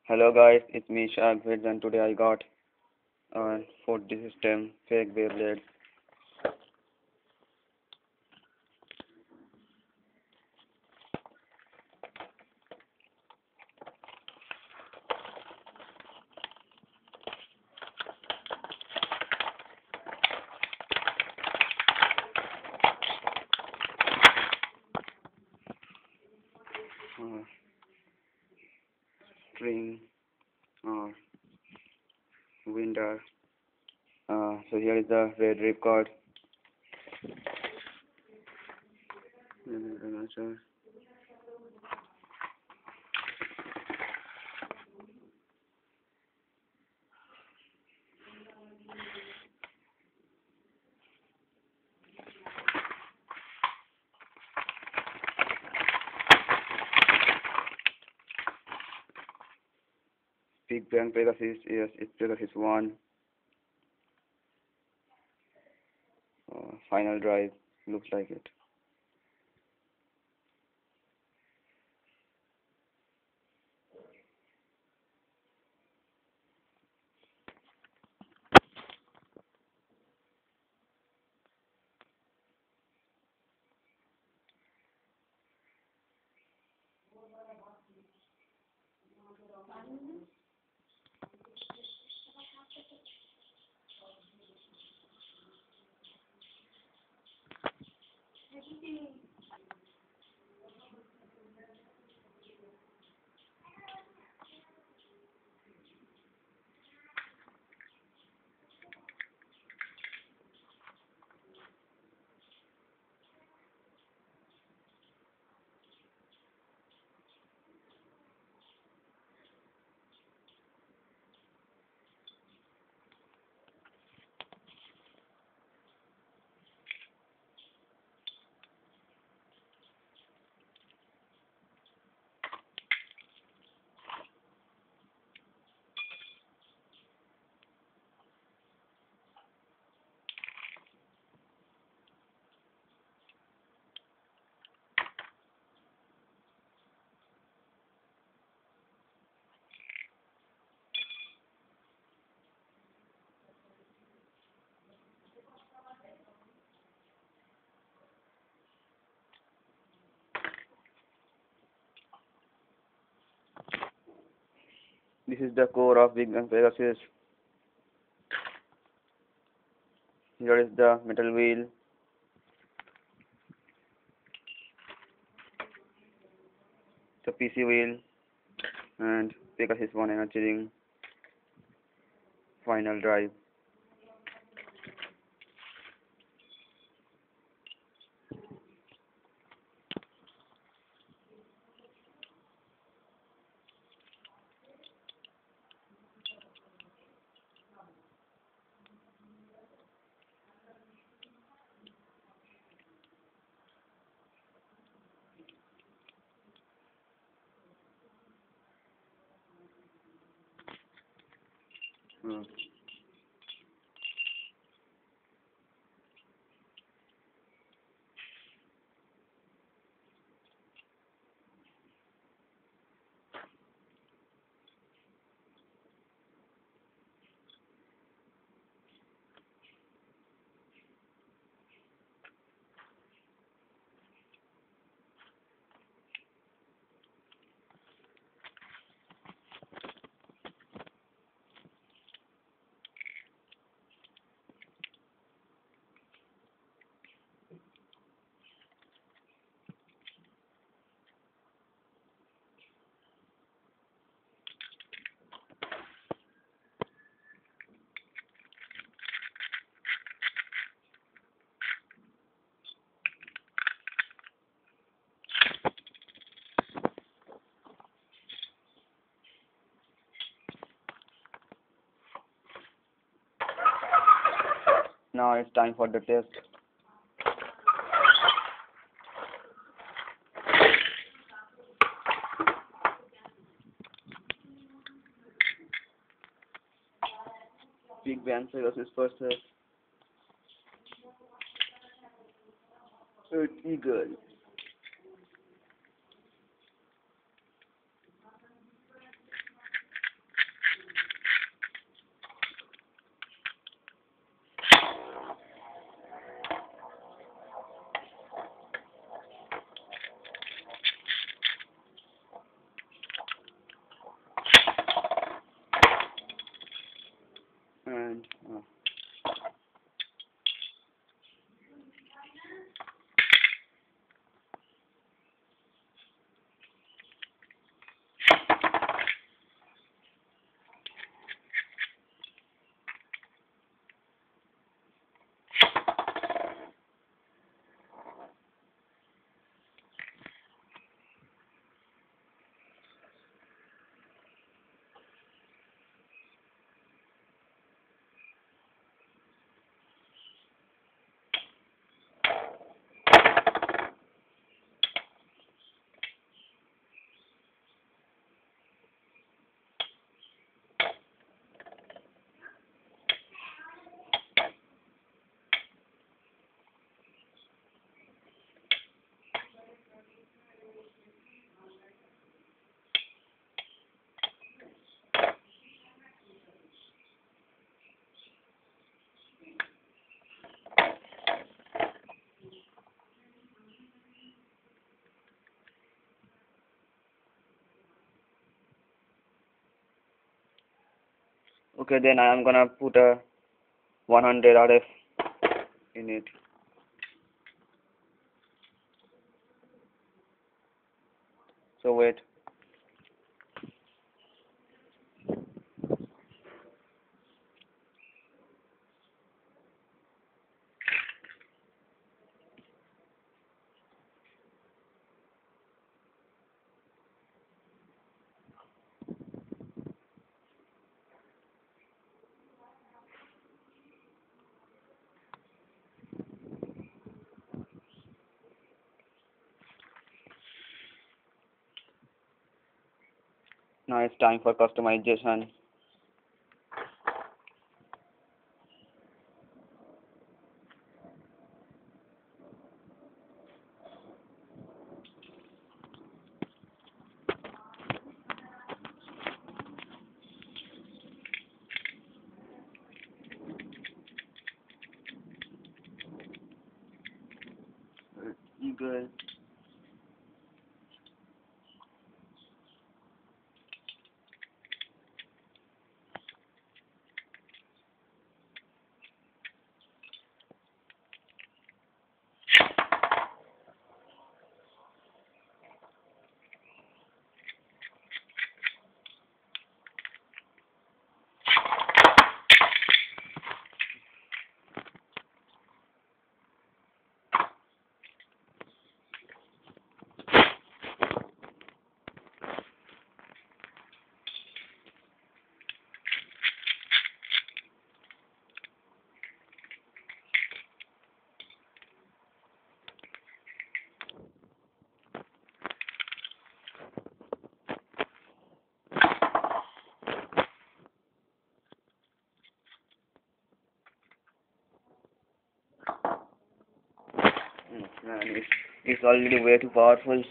Hello guys, it's me Shagvids and today I got a 4D system fake Beyblade. Uh, String or winder. So here is the red ripcord. Big Bang Pegasus, yes, it's Pegasus 1. Final drive, looks like it. This is the core of Big Bang Pegasus. Here is the metal wheel. The PC wheel and Pegasus 1 energy ring. Final drive. Uh, Now it's time for the test. Big Bang Pegasus versus Earth Eagle. second. Okay, then I am gonna put a 100 RF in it. So wait. Now it's time for customization. Good. Man, it's already way too powerful.